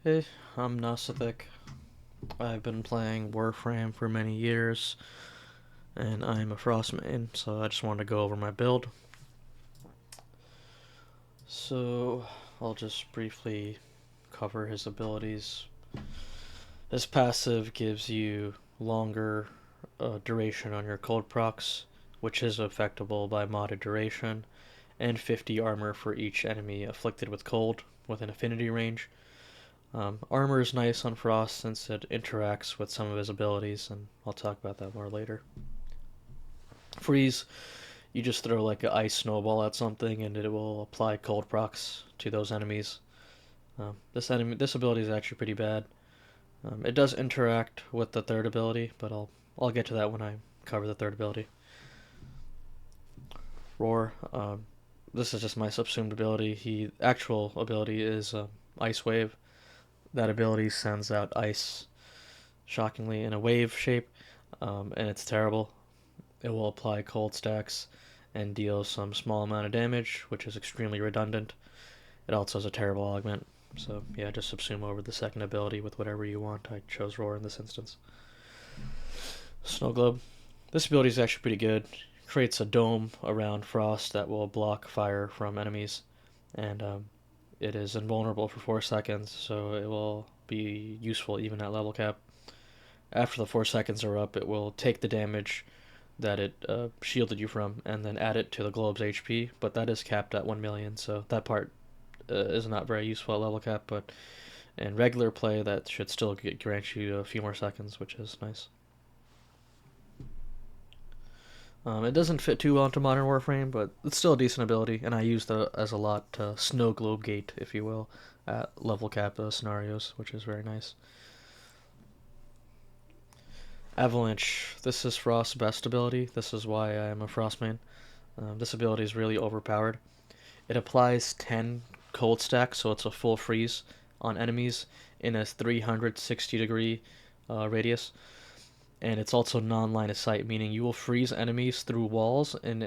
Hey, I'm Nosothic. I've been playing Warframe for many years, and I'm a Frost main, so I just wanted to go over my build. So, I'll just briefly cover his abilities. His passive gives you longer duration on your cold procs, which is affectable by modded duration, and 50 armor for each enemy afflicted with cold within affinity range. Armor is nice on Frost since it interacts with some of his abilities, and I'll talk about that more later. Freeze, you just throw like an ice snowball at something and it will apply cold procs to those enemies. This ability is actually pretty bad. It does interact with the third ability, but I'll get to that when I cover the third ability. Roar. This is just my subsumed ability. He actual ability is Ice Wave. That ability sends out ice, shockingly, in a wave shape, and it's terrible. It will apply cold stacks and deal some small amount of damage, which is extremely redundant. It also has a terrible augment, so yeah, just subsume over the second ability with whatever you want. I chose Roar in this instance. Snow Globe. This ability is actually pretty good. It creates a dome around Frost that will block fire from enemies, and it is invulnerable for 4 seconds, so it will be useful even at level cap. After the 4 seconds are up, it will take the damage that it shielded you from and then add it to the globe's HP, but that is capped at 1 million, so that part is not very useful at level cap, but in regular play that should still grant you a few more seconds, which is nice. It doesn't fit too well into Modern Warframe, but it's still a decent ability, and I use it as a lot to snow globe gate, if you will, at level cap scenarios, which is very nice. Avalanche. This is Frost's best ability. This is why I am a Frost main. This ability is really overpowered. It applies 10 cold stacks, so it's a full freeze on enemies in a 360-degree radius. And it's also non-line of sight, meaning you will freeze enemies through walls in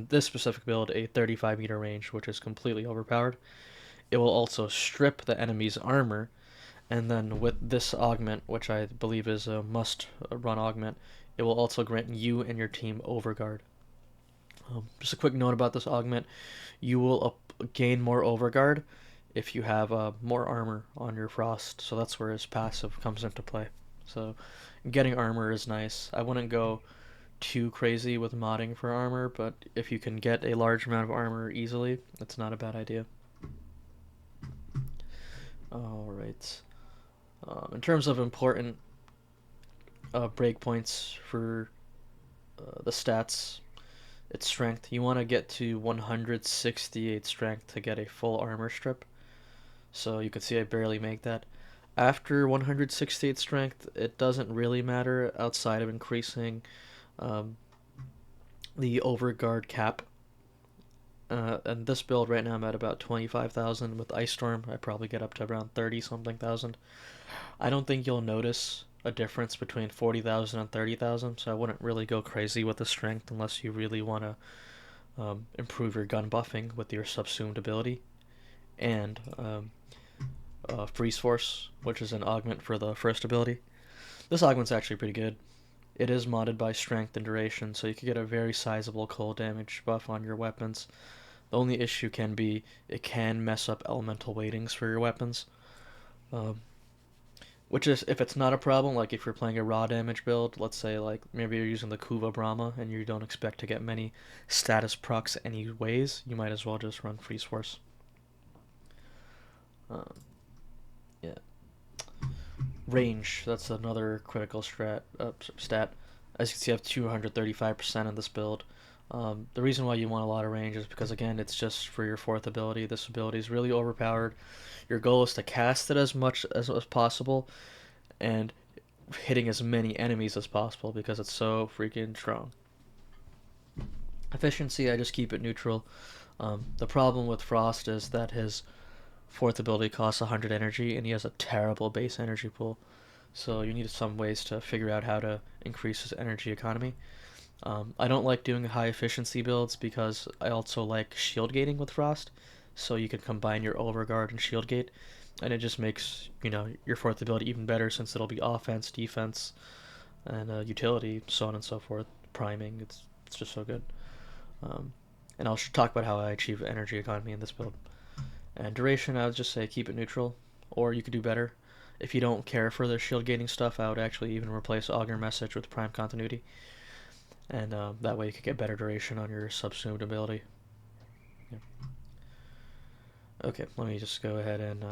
this specific build a 35-meter range, which is completely overpowered. It will also strip the enemy's armor, and then with this augment, which I believe is a must-run augment, it will also grant you and your team overguard. Just a quick note about this augment: you will gain more overguard if you have more armor on your Frost, so that's where his passive comes into play. So getting armor is nice. I wouldn't go too crazy with modding for armor, but if you can get a large amount of armor easily, it's not a bad idea. Alright. In terms of important breakpoints for the stats, its strength. You want to get to 168 strength to get a full armor strip. So you can see I barely make that. After 168 strength, it doesn't really matter outside of increasing the overguard cap. And this build right now I'm at about 25,000. With Ice Storm, I probably get up to around 30 something thousand. I don't think you'll notice a difference between 40,000 and 30,000, so I wouldn't really go crazy with the strength unless you really want to improve your gun buffing with your subsumed ability. And Freeze Force, which is an augment for the first ability. This augment's actually pretty good. It is modded by strength and duration, so you can get a very sizable cold damage buff on your weapons. The only issue can be it can mess up elemental weightings for your weapons. Which is, if it's not a problem, like if you're playing a raw damage build, let's say like maybe you're using the Kuva Brahma and you don't expect to get many status procs anyways, you might as well just run Freeze Force. Yeah. Range, that's another critical stat. As you can see, I have 235% in this build. The reason why you want a lot of range is because, again, it's just for your fourth ability. This ability is really overpowered. Your goal is to cast it as much as possible and hitting as many enemies as possible because it's so freaking strong. Efficiency, I just keep it neutral. The problem with Frost is that his fourth ability costs 100 energy and he has a terrible base energy pool. So you need some ways to figure out how to increase his energy economy. I don't like doing high efficiency builds because I also like shield gating with Frost. so you can combine your overguard and shield gate, and it just makes, you know, your fourth ability even better, since it'll be offense, defense, and utility, so on and so forth. Priming, it's just so good. Um, and I'll talk about how I achieve energy economy in this build. And duration, I would just say keep it neutral, or you could do better. If you don't care for the shield gating stuff, I would actually even replace Augur Message with Prime Continuity, and that way you could get better duration on your subsumed ability. Yeah. Okay, let me just go ahead and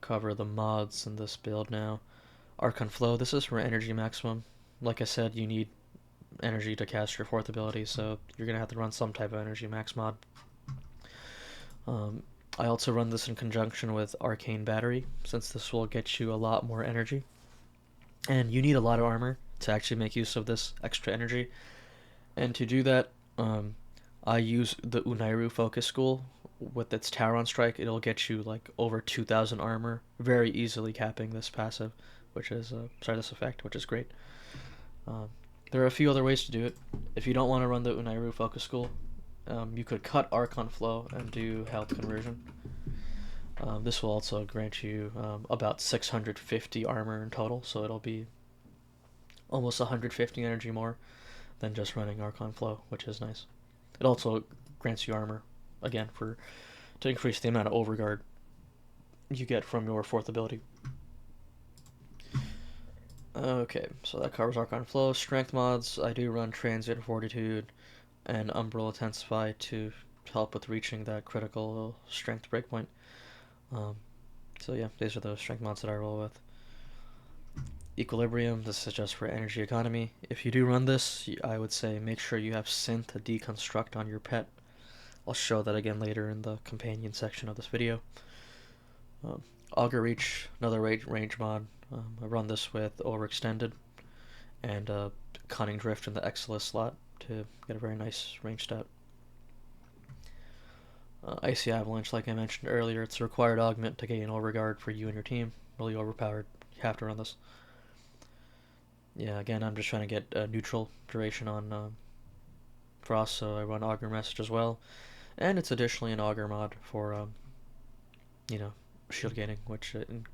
cover the mods in this build now. Archon Flow, this is for energy maximum. Like I said, you need energy to cast your fourth ability, so you're going to have to run some type of energy max mod. I also run this in conjunction with Arcane Battery, since this will get you a lot more energy. And you need a lot of armor to actually make use of this extra energy. And to do that, I use the Unairu Focus School with its Tauron Strike. It'll get you like over 2,000 armor, very easily capping this passive, which is, this effect, which is great. There are a few other ways to do it. If you don't want to run the Unairu Focus School, you could cut Archon Flow and do health conversion. This will also grant you about 650 armor in total, so it'll be almost 150 energy more than just running Archon Flow, which is nice. It also grants you armor, again, to increase the amount of overguard you get from your fourth ability. Okay, so that covers Archon Flow. Strength mods, I do run Transient Fortitude and Umbral Intensify to help with reaching that critical strength breakpoint. So yeah, these are the strength mods that I roll with. Equilibrium, this is just for energy economy. If you do run this, I would say make sure you have Synth to deconstruct on your pet. I'll show that again later in the companion section of this video. Augur Reach, another range mod. I run this with Overextended and Cunning Drift in the Exilus slot to get a very nice range stat. Icy Avalanche, like I mentioned earlier, it's a required augment to gain overguard for you and your team. Really overpowered. You have to run this. Yeah, again, I'm just trying to get a neutral duration on Frost, so I run Augur Message as well. And it's additionally an Augur mod for, shield gating, which in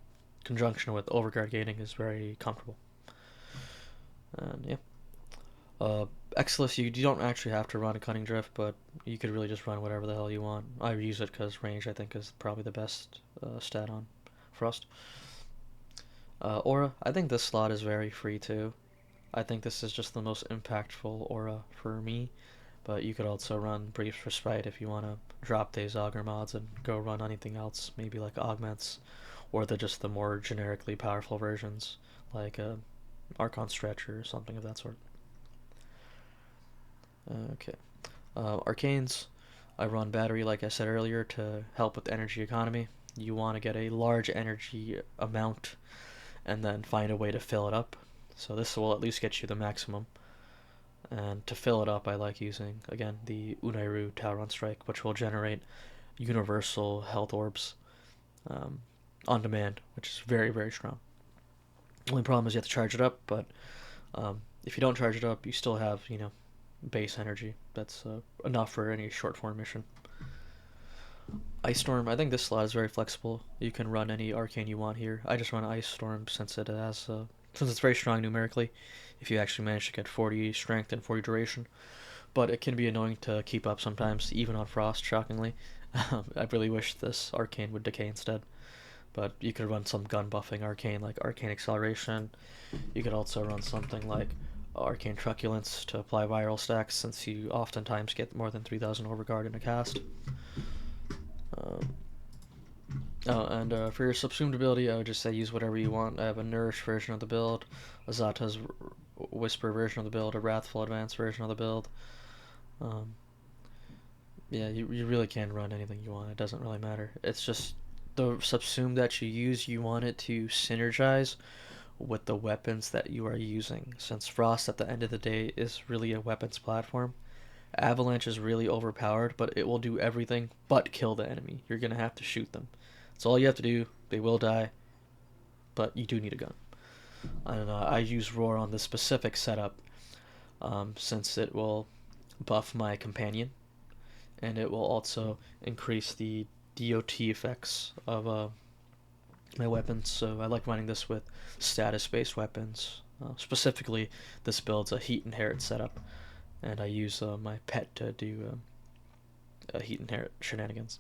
conjunction with overguard gating is very comfortable. And yeah. Exilus, you don't actually have to run a Cunning Drift, but you could really just run whatever the hell you want. I use it because range, I think, is probably the best stat on Frost. Aura, I think this slot is very free too. I think this is just the most impactful aura for me, but you could also run Brief Respite if you want to drop these Augur mods and go run anything else, maybe like Augments, or just the more generically powerful versions, like Archon Stretcher or something of that sort. Okay. Arcanes, I run Battery like I said earlier to help with energy economy. You want to get a large energy amount and then find a way to fill it up. So this will at least get you the maximum. And to fill it up, I like using, again, the Unairu Tauron Strike, which will generate universal health orbs on demand, which is very, very strong. Only problem is you have to charge it up, but if you don't charge it up, you still have, base energy. That's enough for any short form mission. Ice Storm, I think this slot is very flexible. You can run any arcane you want here. I just run Ice Storm since it's very strong numerically, if you actually manage to get 40 strength and 40 duration. But it can be annoying to keep up sometimes, even on Frost, shockingly. I really wish this arcane would decay instead. But you could run some gun buffing arcane like Arcane Acceleration. You could also run something like Arcane Truculence to apply viral stacks, since you oftentimes get more than 3,000 overguard in a cast. For your subsumed ability, I would just say use whatever you want. I have a Nourish version of the build, a Zata's Whisper version of the build, a Wrathful Advance version of the build. You really can run anything you want. It doesn't really matter. It's just the subsume that you use, you want it to synergize with the weapons that you are using. Since Frost, at the end of the day, is really a weapons platform, Avalanche is really overpowered, but it will do everything but kill the enemy. You're going to have to shoot them. That's all you have to do. They will die, but you do need a gun. I don't know. I use Roar on this specific setup since it will buff my companion. and it will also increase the DOT effects of my weapons. So I like running this with status-based weapons. Specifically, this build's a heat inherit setup, and I use my pet to do heat inherit shenanigans.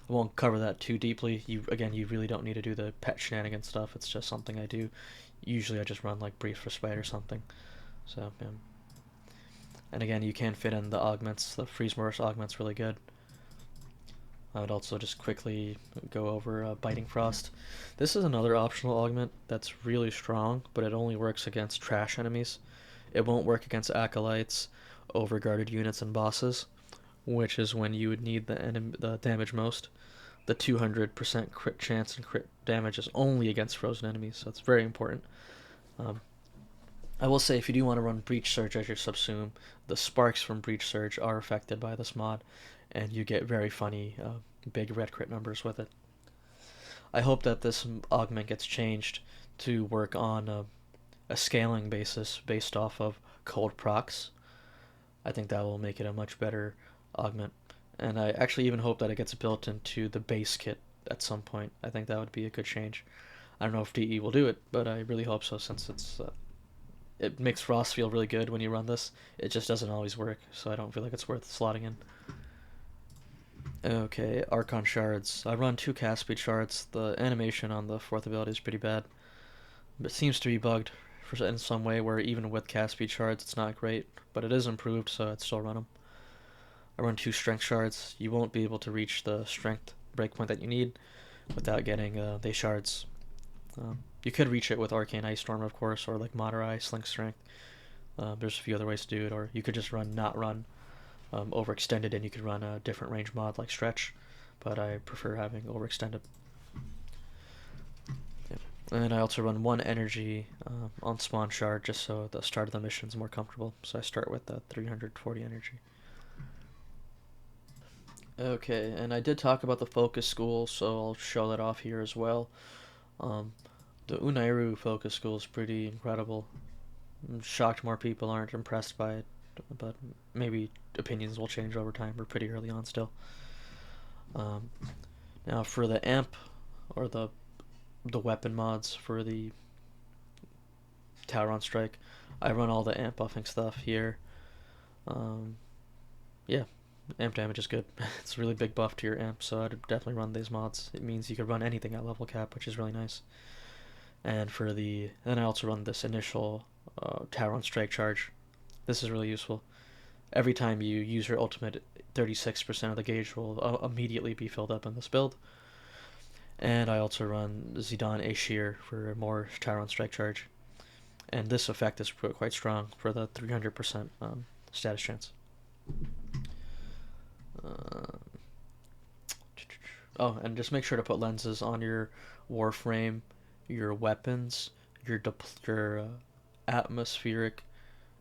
I won't cover that too deeply. You really don't need to do the pet shenanigan stuff. It's just something I do. Usually I just run like brief respite or something. So yeah. And again, you can fit in the augments. The freeze mortis augment's really good. I would also just quickly go over Biting Frost. This is another optional augment that's really strong, but it only works against trash enemies. It won't work against Acolytes, overguarded units, and bosses, which is when you would need the damage most. The 200% crit chance and crit damage is only against frozen enemies, so it's very important. Um, I will say, if you do want to run Breach Surge as your subsume, the sparks from Breach Surge are affected by this mod, and you get very funny big red crit numbers with it. I hope that this augment gets changed to work on a scaling basis based off of cold procs. I think that will make it a much better augment. And I actually even hope that it gets built into the base kit at some point. I think that would be a good change. I don't know if DE will do it, but I really hope so, since it makes Frost feel really good when you run this. It just doesn't always work, so I don't feel like it's worth slotting in. Okay, Archon Shards. I run 2 cast speed shards. The animation on the 4th ability is pretty bad. It seems to be bugged in some way where even with cast speed shards it's not great, but it is improved, so I'd still run them. I run 2 strength shards. You won't be able to reach the strength breakpoint that you need without getting the shards. You could reach it with Arcane Ice Storm, of course, or like Moderai, Slink Strength. There's a few other ways to do it, or you could just not run overextended, and you could run a different range mod like Stretch, but I prefer having overextended. Yeah. And I also run 1 energy on Spawn Shard, just so the start of the mission is more comfortable. So I start with 340 energy. Okay, and I did talk about the focus school, so I'll show that off here as well. The Unairu focus school is pretty incredible. I'm shocked more people aren't impressed by it, but maybe opinions will change over time. We're pretty early on still. Now for the amp, or the weapon mods for the Tauron strike, I run all the amp buffing stuff here. Yeah, amp damage is good. It's a really big buff to your amp, so I'd definitely run these mods. It means you could run anything at level cap, which is really nice. And then I also run this initial Tauron strike charge. This is really useful. Every time you use your ultimate, 36% of the gauge will immediately be filled up in this build. And I also run Zid An Uskos for more Tauron strike charge. And this effect is quite strong for the 300% status chance. Oh, and just make sure to put lenses on your Warframe, your weapons, your atmospheric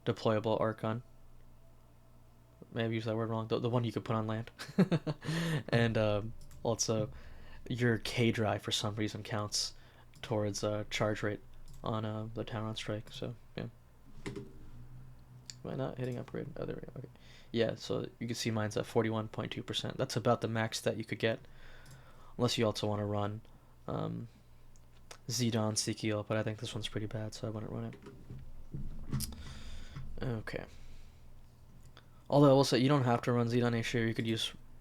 deployable Archon. Maybe I used that word wrong. The one you could put on land. And also, your K drive for some reason counts towards charge rate on the Tauron strike. So yeah. Am I not hitting upgrade? Oh, there we go. Okay. Yeah, so you can see mine's at 41.2%. That's about the max that you could get, unless you also want to run Zid An Uskos, but I think this one's pretty bad, so I wouldn't run it. Okay. Although I will say, you don't have to run Zid An Uskos. You could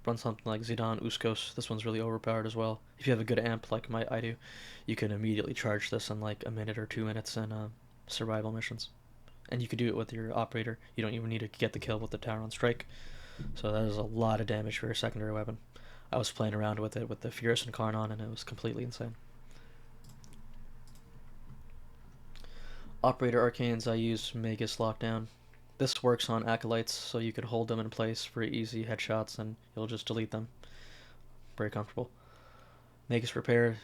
run something like Zid An Uskos. This one's really overpowered as well. If you have a good amp like I do, you can immediately charge this in like a minute or 2 minutes in survival missions. And you could do it with your operator. You don't even need to get the kill with the Tauron strike. So that is a lot of damage for your secondary weapon. I was playing around with it with the Fierce and Careen, and it was completely insane. Operator Arcanes, I use Magus Lockdown. This works on Acolytes, so you could hold them in place for easy headshots, and you'll just delete them. Very comfortable. Magus Repair,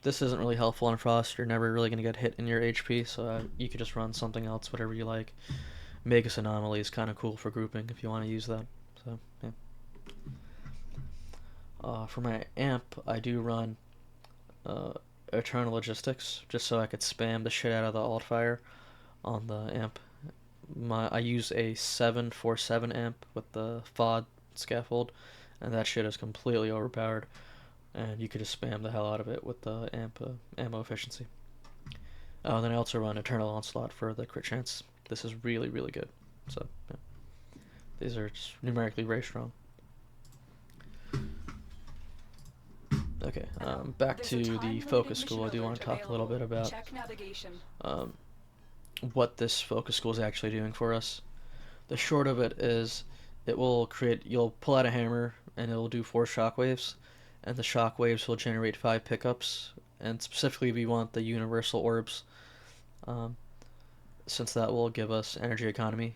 this isn't really helpful on Frost. You're never really going to get hit in your HP, so you could just run something else, whatever you like. Magus Anomaly is kind of cool for grouping if you want to use that. So yeah. For my amp, I do run Eternal Logistics, just so I could spam the shit out of the alt fire on the amp. I use a 747 amp with the FOD scaffold, and that shit is completely overpowered, and you could just spam the hell out of it with the ammo efficiency. Then I also run Eternal Onslaught for the crit chance. This is really, really good. So, yeah. These are just numerically very strong. Okay, back to the focus school. I do want to talk a little bit about what this focus school is actually doing for us. The short of it is you'll pull out a hammer and it will do 4 shockwaves, and the shockwaves will generate 5 pickups, and specifically we want the universal orbs, since that will give us energy economy.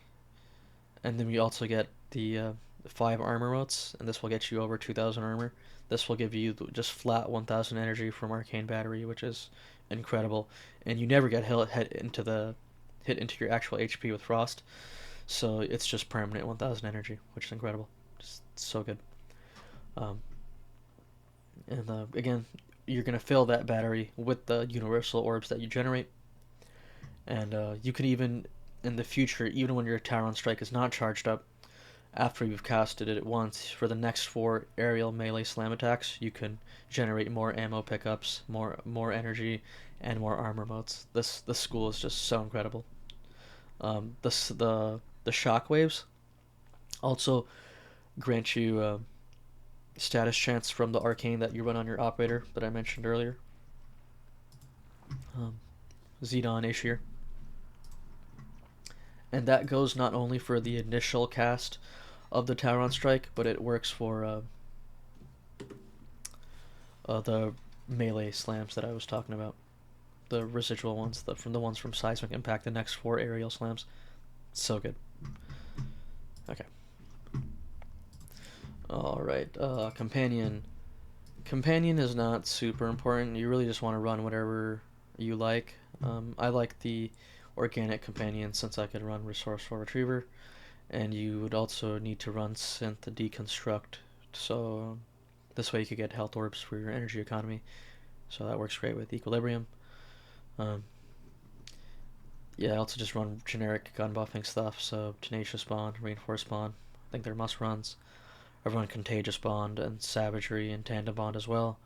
And then we also get the 5 armor motes, and this will get you over 2,000 armor. This will give you just flat 1,000 energy from Arcane Battery, which is incredible. And you never get hit into your actual HP with Frost, so it's just permanent 1,000 energy, which is incredible. Just so good. Again, you're gonna fill that battery with the universal orbs that you generate, and you can even in the future, even when your Tauron strike is not charged up, after you've casted it once, for the next 4 aerial melee slam attacks, you can generate more ammo pickups, more energy, and more armor motes. This school is just so incredible. The shockwaves also grant you status chance from the arcane that you run on your operator that I mentioned earlier. Zid An Uskos. And that goes not only for the initial cast of the Tauron strike, but it works for the melee slams that I was talking about. The residual ones, the ones from Seismic Impact, the next 4 aerial slams. So good. Okay. Alright, Companion. Companion is not super important. You really just want to run whatever you like. I like the Organic Companion since I could run Resourceful Retriever, and you would also need to run Synth Deconstruct, so this way you could get health orbs for your energy economy, so that works great with Equilibrium. Yeah, I also just run generic gun buffing stuff, so Tenacious Bond, Reinforced Bond, I think they're must runs. I run Contagious Bond and Savagery and Tandem Bond as well.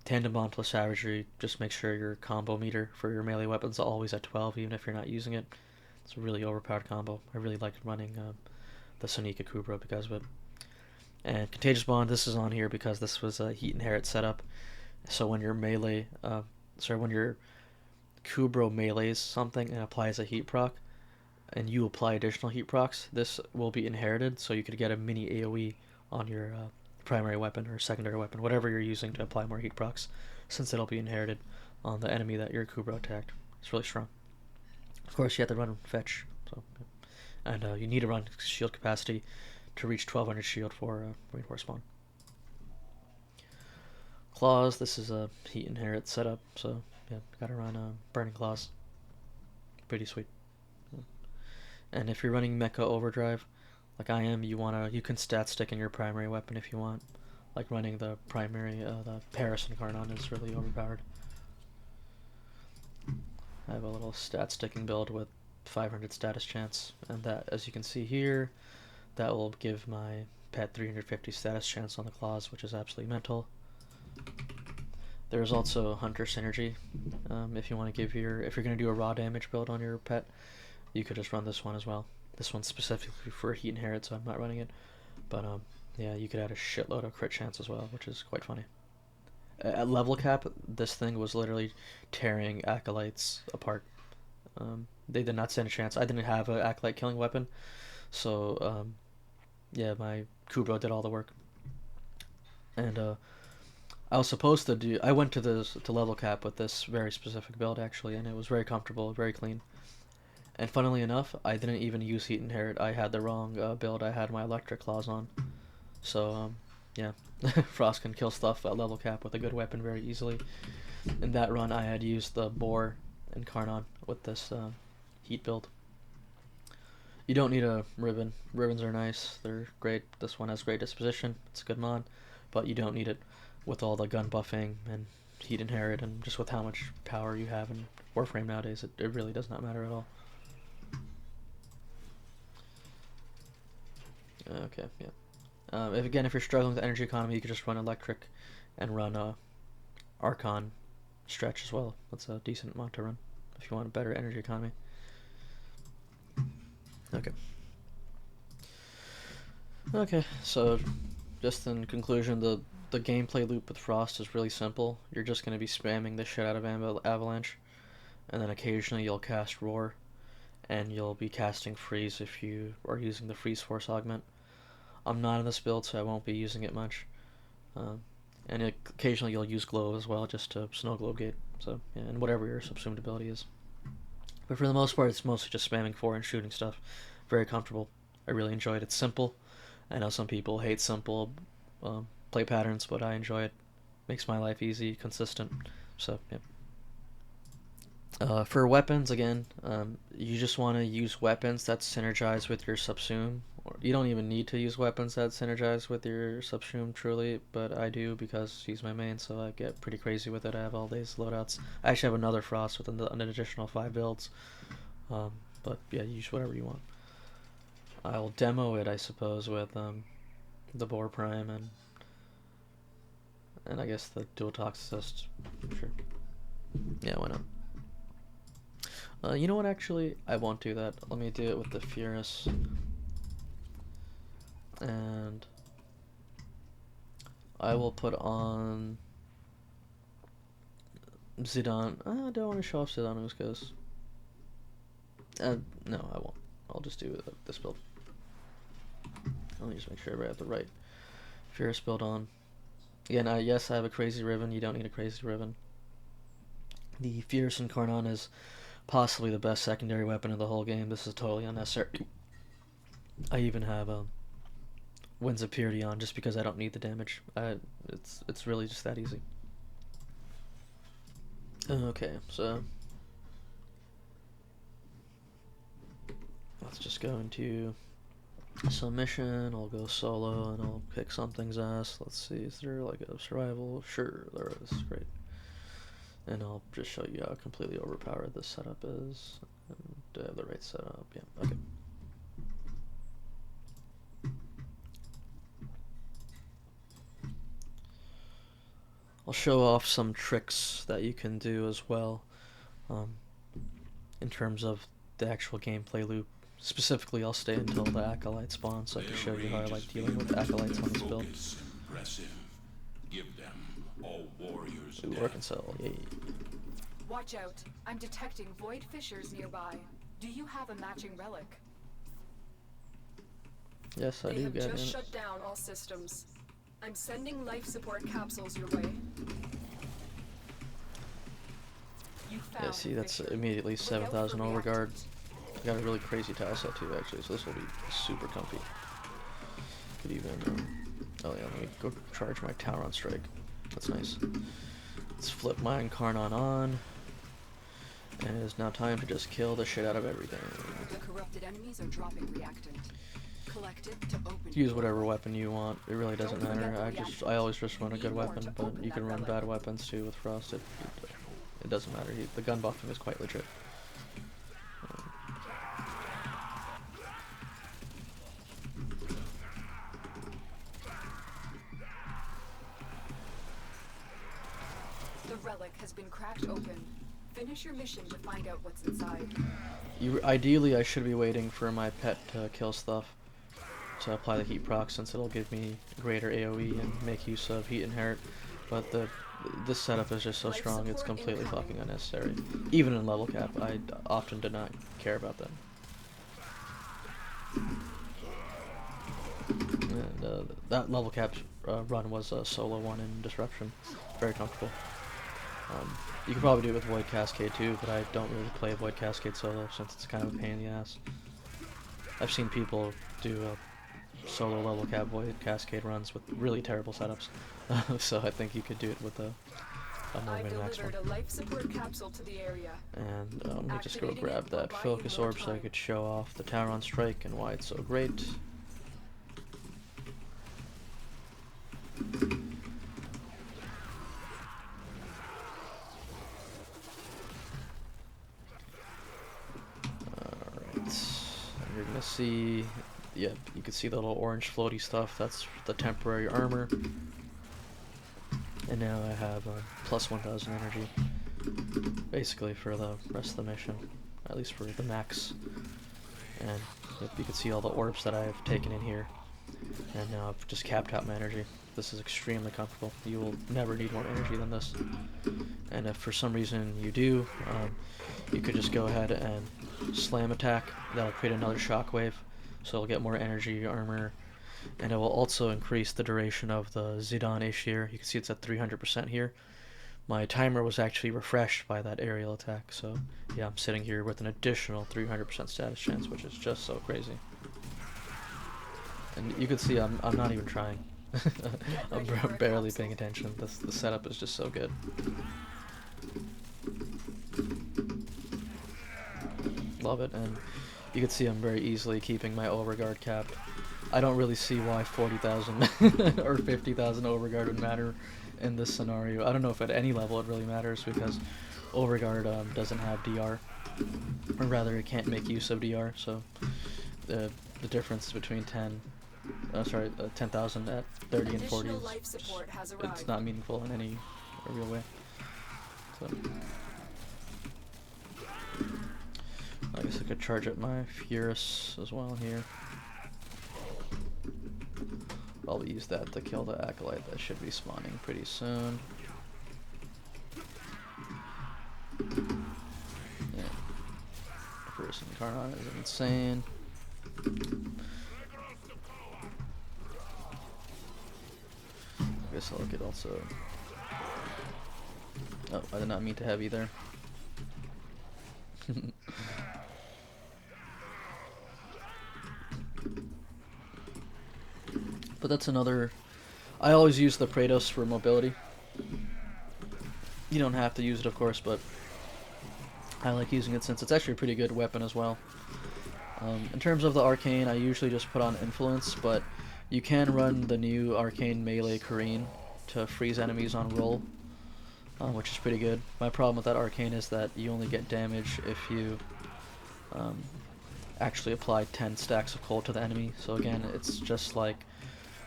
Tandem Bond plus Savagery just make sure your combo meter for your melee weapons is always at 12, even if you're not using it. It's a really overpowered combo. I really like running the Sunika Kubro because of it. And Contagious Bond, this is on here because this was a Heat Inherit setup. So when your when your Kubro melees something and applies a heat proc, and you apply additional heat procs, this will be inherited, so you could get a mini AoE on your primary weapon or secondary weapon, whatever you're using to apply more heat procs, since it'll be inherited on the enemy that your Kubro attacked. It's really strong. Of course, you have to run Fetch, and you need to run shield capacity to reach 1200 shield for Reinforced Spawn. Claws, this is a Heat Inherit setup, so yeah, gotta run Burning Claws. Pretty sweet. And if you're running Mecha Overdrive, like I am, you can stat stick in your primary weapon if you want. Like running the primary, the Paris Incarnon is really overpowered. I have a little stat sticking build with 500 status chance, and that, as you can see here, that will give my pet 350 status chance on the claws, which is absolutely mental. There's also Hunter Synergy. If you want to if you're going to do a raw damage build on your pet, you could just run this one as well. This one's specifically for Heat Inherit, so I'm not running it. But yeah, you could add a shitload of crit chance as well, which is quite funny. At level cap, this thing was literally tearing Acolytes apart. They did not stand a chance. I didn't have an Acolyte killing weapon, so yeah, my Kubro did all the work. And I was supposed to do. I went to level cap with this very specific build actually, and it was very comfortable, very clean. And funnily enough, I didn't even use Heat Inherit. I had the wrong build. I had my Electric Claws on. So, yeah. Frost can kill stuff at level cap with a good weapon very easily. In that run, I had used the Boar Incarnon with this Heat build. You don't need a Ribbon. Ribbons are nice. They're great. This one has great disposition. It's a good mod. But you don't need it with all the gun buffing and Heat Inherit, and just with how much power you have in Warframe nowadays. It really does not matter at all. Okay, yeah. If you're struggling with energy economy, you could just run electric and run Archon stretch as well. That's a decent amount to run if you want a better energy economy. Okay. Okay, so just in conclusion, the gameplay loop with Frost is really simple. You're just going to be spamming the shit out of Avalanche, and then occasionally you'll cast Roar, and you'll be casting Freeze if you are using the Freeze Force augment. I'm not in this build, so I won't be using it much. And occasionally you'll use Glow as well, just to Snow Globe Gate. So, yeah, and whatever your subsumed ability is. But for the most part, it's mostly just spamming 4 and shooting stuff. Very comfortable. I really enjoy it. It's simple. I know some people hate simple play patterns, but I enjoy it. Makes my life easy, consistent. So, yeah. For weapons, again, you just want to use weapons that synergize with your subsume. You don't even need to use weapons that synergize with your subsume, truly, but I do because he's my main, so I get pretty crazy with it. I have all these loadouts. I actually have another Frost with an additional 5 builds. But yeah, use whatever you want. I'll demo it, I suppose, with the Boar Prime and I guess the Dual Toxicist. Sure. Yeah, why not? You know what, actually? I won't do that. Let me do it with the Furus. And I will put on Zid An. I don't want to show off Zid An Uskos. No, I won't. I'll just do this build. Let me just make sure I have the right Furus build on. Again, yes, I have a Crazy Ribbon. You don't need a Crazy Ribbon. The Furus Incarnon is possibly the best secondary weapon in the whole game. This is totally unnecessary. I even have Winds of Purity on just because I don't need the damage. It's really just that easy. Okay, so let's just go into submission. I'll go solo and I'll kick something's ass. Let's see, is there like a survival? Sure, there is. Great. And I'll just show you how completely overpowered this setup is. And do I have the right setup? Yeah, okay. I'll show off some tricks that you can do as well, in terms of the actual gameplay loop. Specifically, I'll stay until the Acolyte spawn so I can show you how I like dealing with Acolytes on this build. Give them all warriors. Ooh, Arkansas, yay. Watch out, I'm detecting void fissures nearby. Do you have a matching relic? Yes, I do, They have just Guardian. shut down all systems. I'm sending life support capsules your way. You found Yeah, see, that's victory. immediately Look out 7,000 for overguard. reactants. I got a really crazy tile set too, actually, so this will be super comfy. Could even, oh yeah, let me go charge my Tauron strike. That's nice. Let's flip my Incarnon on. And it is now time to just kill the shit out of everything. The corrupted enemies are dropping reactant. Collect it to open. Use whatever weapon you want. It really doesn't matter. I always just run a good weapon, but you can run bad weapons too with Frost. It doesn't matter. The gun buffing is quite legit. The relic has been cracked open. Finish your mission to find out what's inside. Ideally, I should be waiting for my pet to kill stuff to apply the heat proc, since it'll give me greater AoE and make use of heat inherit. But this setup is just so strong, it's completely fucking unnecessary. Even in level cap, I often do not care about them. And that level cap run was a solo one in Disruption. Very comfortable. You could probably do it with Void Cascade too, but I don't really play Void Cascade solo since it's kind of a pain in the ass. I've seen people do solo level cap Void Cascade runs with really terrible setups, so I think you could do it with a more min-max one. A life support capsule to the area. And let me just go grab that Focus Orb so I could show off the Tauron Strike and why it's so great. You're gonna see yeah, you can see the little orange floaty stuff. That's the temporary armor. And now I have plus 1000 energy, basically for the rest of the mission, at least for the max. And you can see all the orbs that I've taken in here. And now I've just capped out my energy. This is extremely comfortable. You will never need more energy than this. And if for some reason you do, you could just go ahead and slam attack. That'll create another shockwave, so it'll get more energy, armor, and it will also increase the duration of the Zid An Uskos. You can see it's at 300% here. My timer was actually refreshed by that aerial attack, so yeah, I'm sitting here with an additional 300% status chance, which is just so crazy. And you can see I'm not even trying. I'm barely paying attention. The setup is just so good. Love it, and you can see I'm very easily keeping my overguard capped. I don't really see why 40,000 or 50,000 overguard would matter in this scenario. I don't know if at any level it really matters, because overguard doesn't have DR, or rather it can't make use of DR, so the difference between 10,000 at 30 and 40 is it's not meaningful in any real way. So I guess I could charge up my Furus as well here. I'll use that to kill the Acolyte that should be spawning pretty soon. Yeah. First Careen is insane. I guess I could also... Oh, I did not mean to have either. But that's another... I always use the Praedoes for mobility. You don't have to use it, of course, but I like using it since it's actually a pretty good weapon as well. In terms of the Arcane, I usually just put on Influence, but you can run the new Arcane Melee Careen to freeze enemies on roll, which is pretty good. My problem with that Arcane is that you only get damage if you actually apply 10 stacks of cold to the enemy. So again, it's just like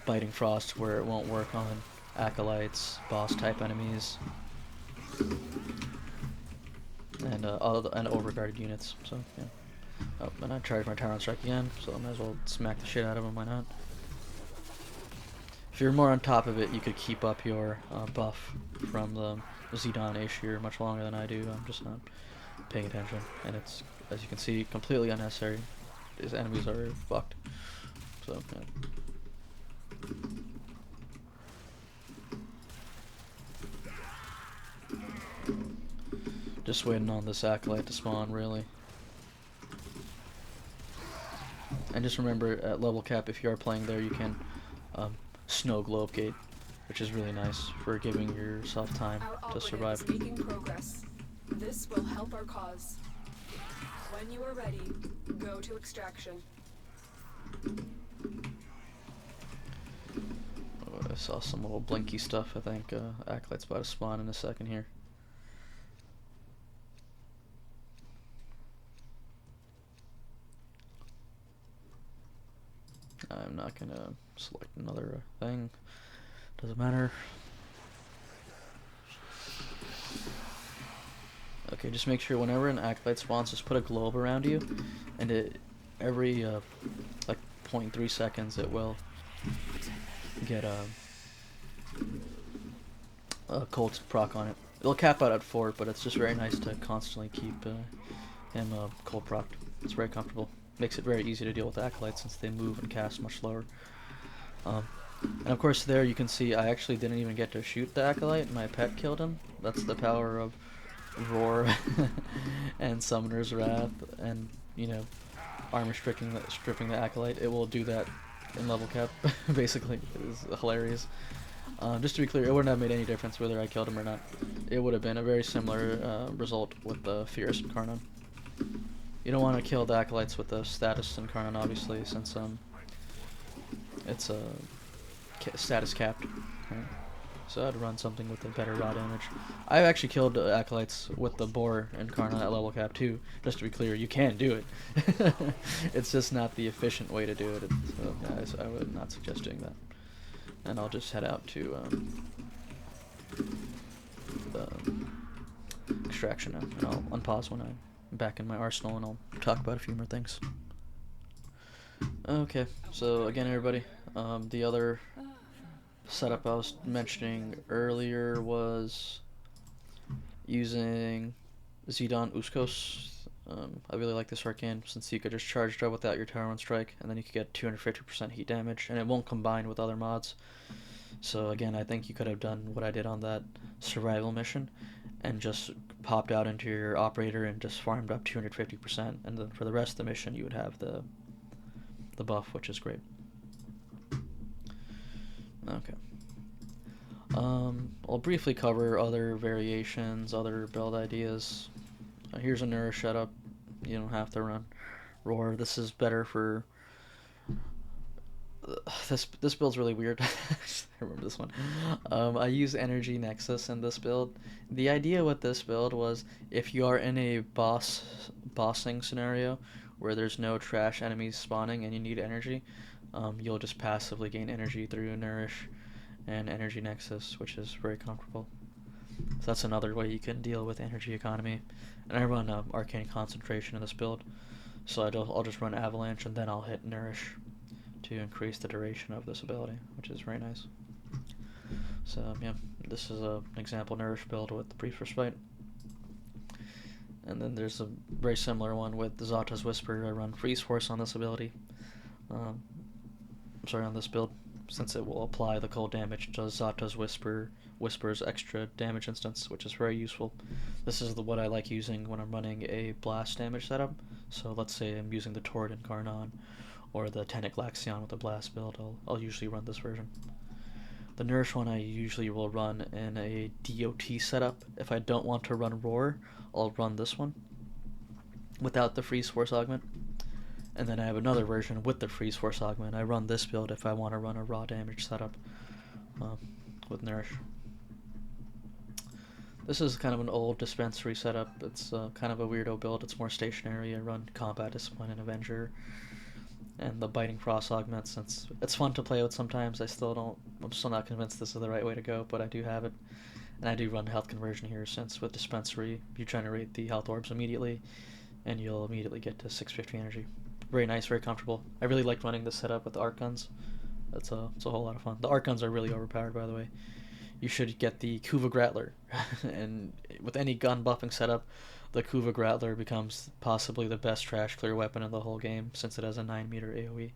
Biting Frost, where it won't work on Acolytes, boss type enemies, and overguarded units. So yeah. Oh, and I charged my Tauron Strike again, so I might as well smack the shit out of him. Why not? If you're more on top of it, you could keep up your buff from the Zid An Uskos much longer than I do. I'm just not paying attention, and it's, as you can see, completely unnecessary. These enemies are fucked. So yeah. Just waiting on this Acolyte to spawn, really. And just remember, at level cap, if you are playing there, you can snow globe gate, which is really nice for giving yourself time to survive. Our making progress. This will help our cause. When you are ready, go to extraction. Oh, I saw some little blinky stuff. I think Acolyte's about to spawn in a second here. I'm not gonna select another thing. Doesn't matter. Okay, just make sure whenever an Acolyte spawns, just put a globe around you, and every like 0.3 seconds it will get a cold proc on it. It'll cap out at 4, but it's just very nice to constantly keep him cold procced. It's very comfortable. Makes it very easy to deal with Acolytes since they move and cast much slower. And of course there you can see I actually didn't even get to shoot the Acolyte. My pet killed him. That's the power of Roar and Summoner's Wrath, and you know, armor stripping the Acolyte. It will do that in level cap. Basically, it is hilarious. Just to be clear, it wouldn't have made any difference whether I killed him or not. It would have been a very similar result with the Fierce and Careen. You don't want to kill the Acolytes with the status and Careen, obviously, since it's status capped. Right? So I'd run something with a better raw damage. I've actually killed Acolytes with the Boar and Karna at level cap too. Just to be clear, you can do it. It's just not the efficient way to do it. So guys, I would not suggest doing that. And I'll just head out to the extraction now, and I'll unpause when I'm back in my arsenal, and I'll talk about a few more things. Okay, so again, everybody, the other setup I was mentioning earlier was using Zid An Uskos. I really like this Arcane since you could just charge it up without your Tauron strike, and then you could get 250% heat damage, and it won't combine with other mods. So again, I think you could have done what I did on that survival mission, and just popped out into your operator and just farmed up 250%, and then for the rest of the mission you would have the buff, which is great. Okay. I'll briefly cover other variations, other build ideas. Here's a nourish setup. You don't have to run roar. This is better for this build's really weird. I remember this one. I use Energy Nexus in this build. The idea with this build was if you are in a bossing scenario where there's no trash enemies spawning and you need energy, you'll just passively gain energy through Nourish and Energy Nexus, which is very comfortable. So that's another way you can deal with energy economy. And I run Arcane Concentration in this build, so I'll just run Avalanche and then I'll hit Nourish to increase the duration of this ability, which is very nice. So yeah, this is an example Nourish build with the Brief Respite. And then there's a very similar one with Zata's Whisper. I run Freeze Force on this ability. On this build, since it will apply the cold damage to Zata's Whisper's extra damage instance, which is very useful. This is what I like using when I'm running a blast damage setup. So let's say I'm using the Tauron Karnan or the Tenic Laxion with a blast build, I'll usually run this version. The Nourish one I usually will run in a DOT setup. If I don't want to run Roar, I'll run this one without the Freeze Force augment. And then I have another version with the Freeze Force augment. I run this build if I want to run a raw damage setup with Nourish. This is kind of an old dispensary setup. It's kind of a weirdo build. It's more stationary. I run Combat Discipline and Avenger and the Biting Frost augment, since it's fun to play with sometimes. I'm still not convinced this is the right way to go, but I do have it. And I do run health conversion here, since with dispensary you generate the health orbs immediately and you'll immediately get to 650 energy. Very nice, very comfortable. I really like running this setup with the arc guns. It's a whole lot of fun. The arc guns are really overpowered, by the way. You should get the Kuva Grattler, and with any gun buffing setup, the Kuva Grattler becomes possibly the best trash clear weapon in the whole game, since it has a 9-meter AoE.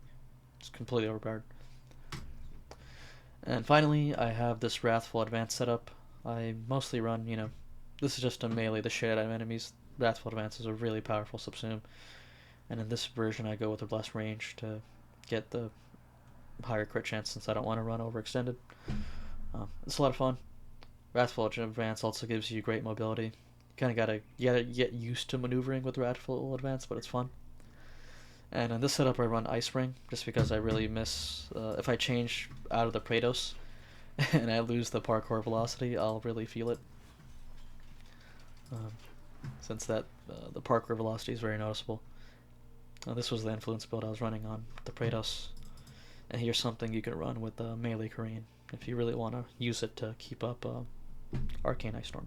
It's completely overpowered. And finally, I have this Wrathful Advance setup. I mostly run, this is just to melee the shit out of enemies. Wrathful Advance is a really powerful subsume. And in this version, I go with the less range to get the higher crit chance, since I don't want to run overextended. It's a lot of fun. Wrathful Advance also gives you great mobility. You gotta get used to maneuvering with Wrathful Advance, but it's fun. And in this setup, I run Ice Ring, just because I really miss... if I change out of the Praedoes and I lose the parkour velocity, I'll really feel it. Since the parkour velocity is very noticeable. This was the influence build I was running on the Praedoes. And here's something you can run with melee Careen if you really want to use it to keep up Arcane Ice Storm.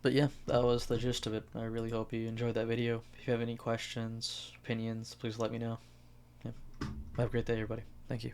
But yeah, that was the gist of it. I really hope you enjoyed that video. If you have any questions, opinions, please let me know. Yeah. Have a great day, everybody. Thank you.